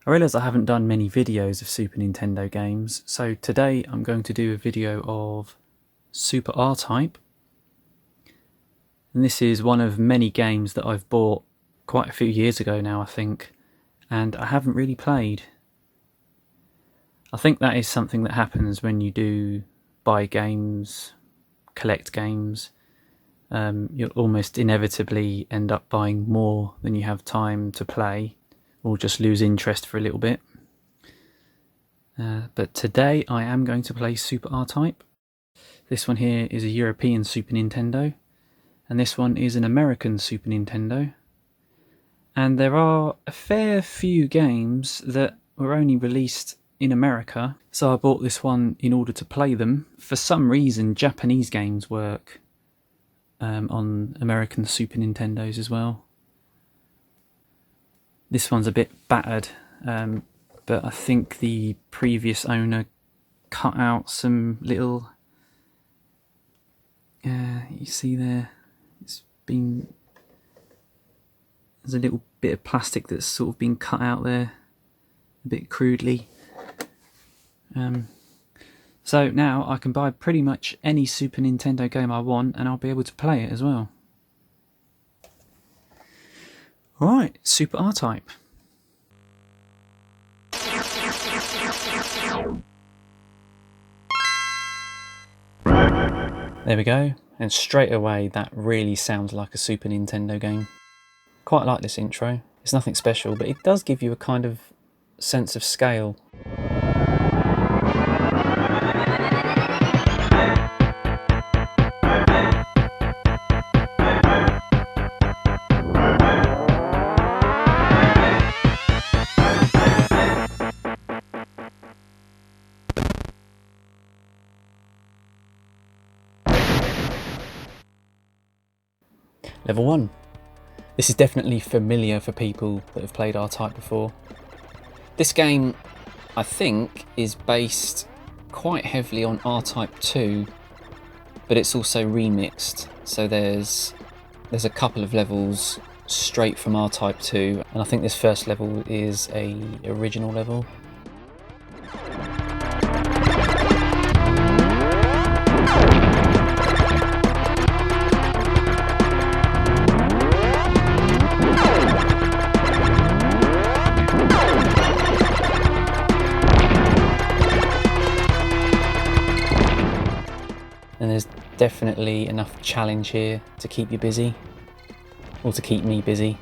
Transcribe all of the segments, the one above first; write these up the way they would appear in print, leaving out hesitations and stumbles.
I realise I haven't done many videos of Super Nintendo games, so today I'm going to do a video of Super R-Type. And this is one of many games that I've bought quite a few years ago now, I think, and I haven't really played. I think that is something that happens when you do buy games, collect games. You'll almost inevitably end up buying more than you have time to play, or just lose interest for a little bit. But today I am going to play Super R-Type. This one here is a European Super Nintendo, and this one is an American Super Nintendo. And there are a fair few games that were only released in America, so I bought this one in order to play them. For some reason, Japanese games work on American Super Nintendos as well. This one's a bit battered, but I think the previous owner cut out some little, you see there, there's a little bit of plastic that's sort of been cut out there, a bit crudely. So now I can buy pretty much any Super Nintendo game I want, and I'll be able to play it as well. Alright, Super R-Type. There we go, and straight away that really sounds like a Super Nintendo game. Quite like this intro. It's nothing special, but it does give you a kind of sense of scale. Level 1. This is definitely familiar for people that have played R-Type before. This game, I think, is based quite heavily on R-Type 2, but it's also remixed. So there's a couple of levels straight from R-Type 2, and I think this first level is an original level. And there's definitely enough challenge here to keep you busy, or to keep me busy.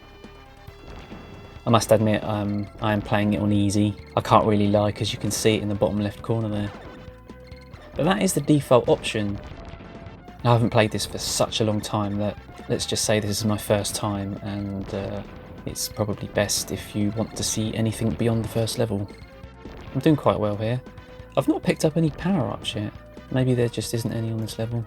I must admit, I am playing it on easy. I can't really lie, because you can see it in the bottom left corner there. But that is the default option. I haven't played this for such a long time that, let's just say this is my first time, and it's probably best if you want to see anything beyond the first level. I'm doing quite well here. I've not picked up any power-ups yet. Maybe there just isn't any on this level.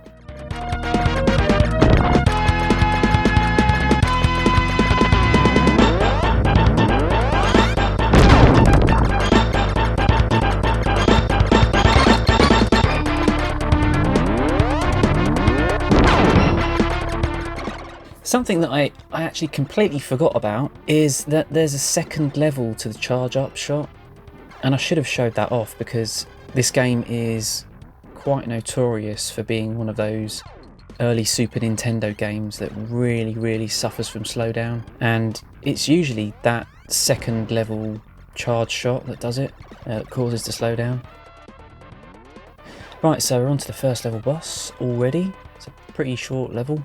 Something that I actually completely forgot about is that there's a second level to the charge up shot, and I should have showed that off, because this game is quite notorious for being one of those early Super Nintendo games that really suffers from slowdown, and it's usually that second level charge shot that does it, that causes the slowdown. Right, so we're on to the first level boss already. It's a pretty short level.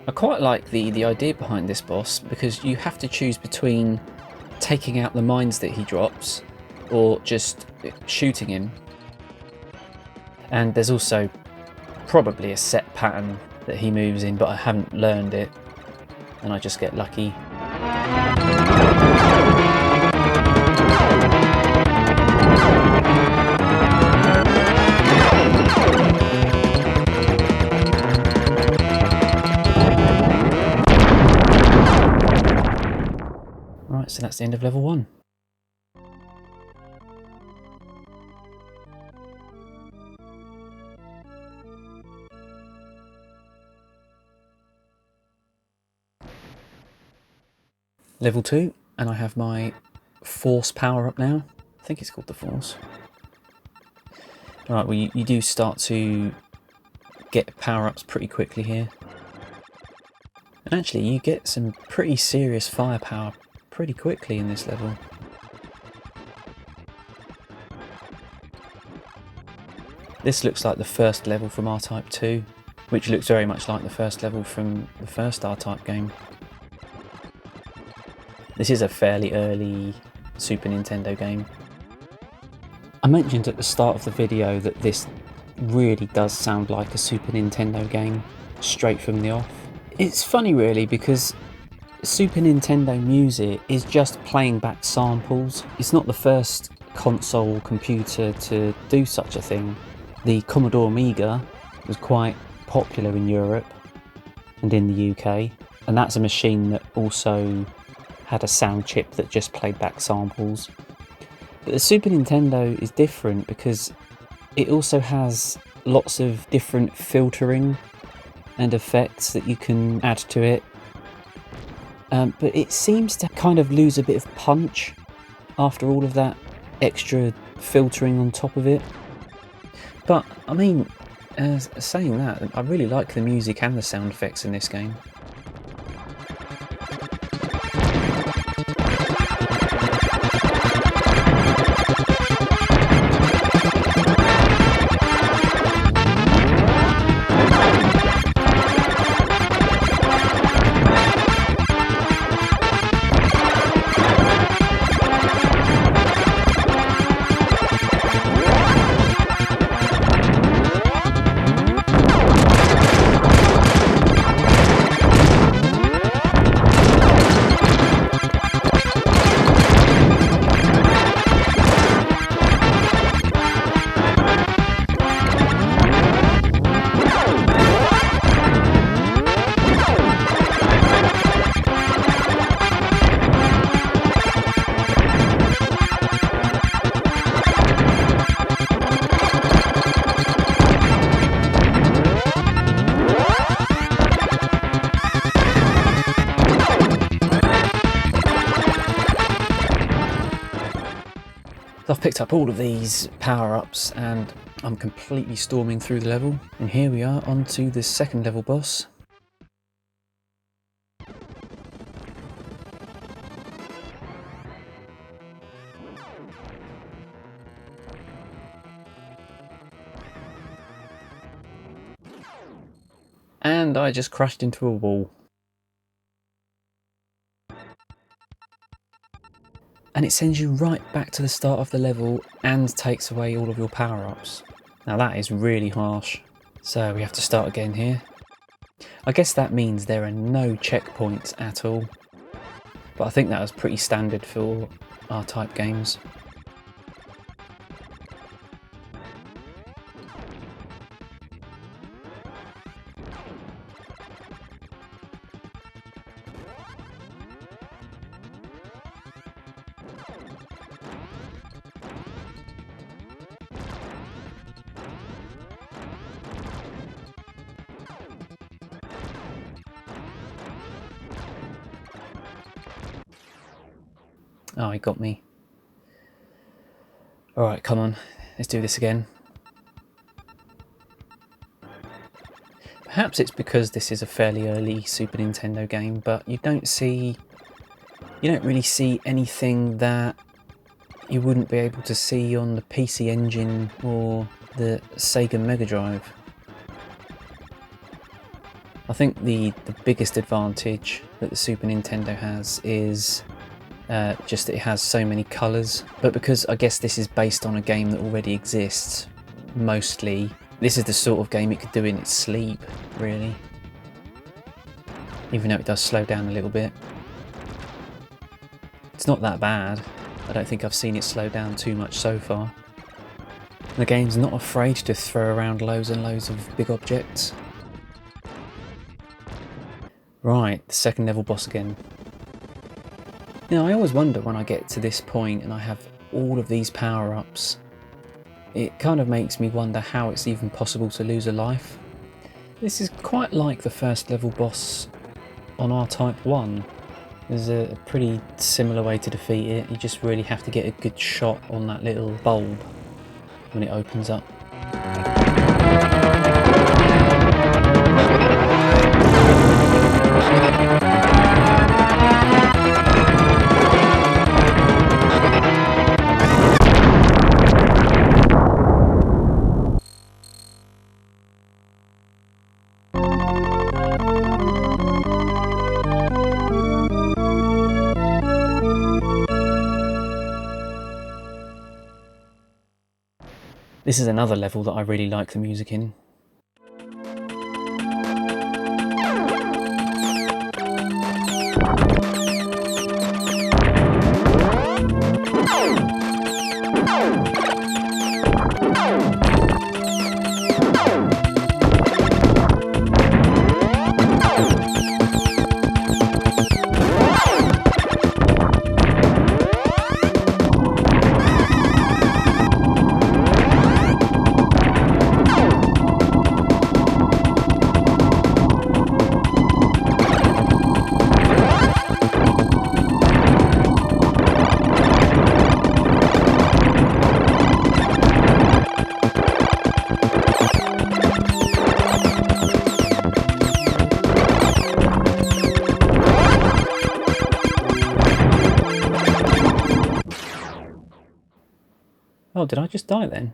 I quite like the idea behind this boss, because you have to choose between taking out the mines that he drops or just shooting him. And there's also probably a set pattern that he moves in, but I haven't learned it, and I just get lucky. Right, so that's the end of level 1. Level 2, and I have my Force power up now. I think it's called the Force. Alright, well you do start to get power-ups pretty quickly here. And actually you get some pretty serious firepower pretty quickly in this level. This looks like the first level from R-Type 2, which looks very much like the first level from the first R-Type game. This is a fairly early Super Nintendo game. I mentioned at the start of the video that this really does sound like a Super Nintendo game, straight from the off. It's funny really, because Super Nintendo music is just playing back samples. It's not the first console computer to do such a thing. The Commodore Amiga was quite popular in Europe and in the UK, and that's a machine that also had a sound chip that just played back samples. But the Super Nintendo is different because it also has lots of different filtering and effects that you can add to it. But it seems to kind of lose a bit of punch after all of that extra filtering on top of it. But, I mean, saying that, I really like the music and the sound effects in this game. I've picked up all of these power-ups and I'm completely storming through the level. And here we are on to the second level boss. And I just crashed into a wall. And it sends you right back to the start of the level and takes away all of your power-ups. Now that is really harsh. So we have to start again here. I guess that means there are no checkpoints at all. But I think that was pretty standard for R-Type games. Oh, he got me. Alright, come on. Let's do this again. Perhaps it's because this is a fairly early Super Nintendo game, but you don't really see anything that you wouldn't be able to see on the PC Engine or the Sega Mega Drive. I think the biggest advantage that the Super Nintendo has is just that it has so many colours, but because I guess this is based on a game that already exists, mostly, this is the sort of game it could do in its sleep, really. Even though it does slow down a little bit. It's not that bad. I don't think I've seen it slow down too much so far. The game's not afraid to throw around loads and loads of big objects. Right, the second level boss again. You know, I always wonder when I get to this point and I have all of these power-ups, it kind of makes me wonder how it's even possible to lose a life. This is quite like the first level boss on R-Type 1, There's a pretty similar way to defeat it. You just really have to get a good shot on that little bulb when it opens up. This is another level that I really like the music in. Oh, did I just die then?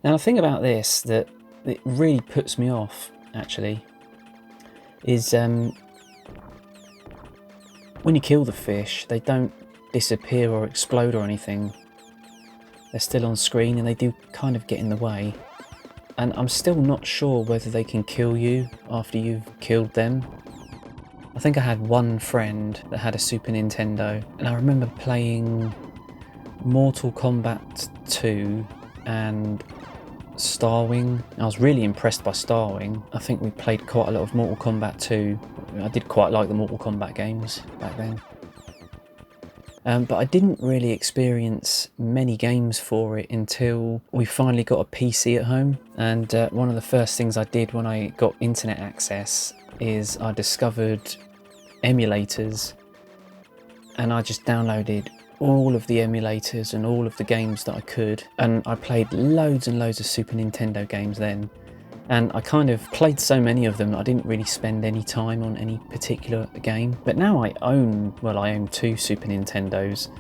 Now the thing about this that it really puts me off, actually, is when you kill the fish, they don't disappear or explode or anything. They're still on screen and they do kind of get in the way. And I'm still not sure whether they can kill you after you've killed them. I think I had one friend that had a Super Nintendo, and I remember playing Mortal Kombat 2 and Starwing. I was really impressed by Starwing. I think we played quite a lot of Mortal Kombat 2. I did quite like the Mortal Kombat games back then. But I didn't really experience many games for it until we finally got a PC at home. And one of the first things I did when I got internet access is I discovered emulators, and I just downloaded all of the emulators and all of the games that I could, and I played loads and loads of Super Nintendo games then, and I kind of played so many of them that I didn't really spend any time on any particular game. But now I own 2 Super Nintendos.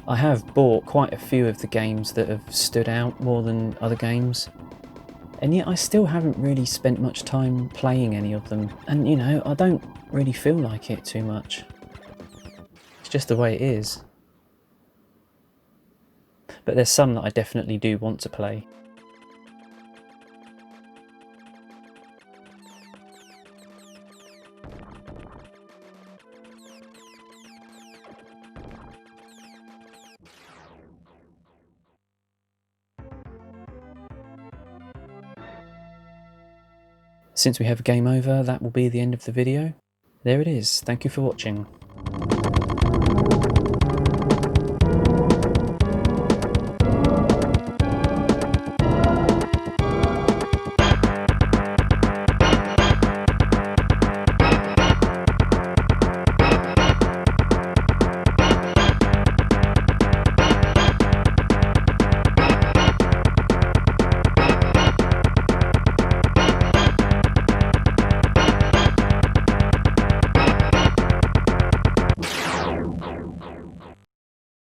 I have bought quite a few of the games that have stood out more than other games, and yet I still haven't really spent much time playing any of them, and you know, I don't really feel like it too much. It's just the way it is. But there's some that I definitely do want to play. Since we have game over, that will be the end of the video. There it is. Thank you for watching.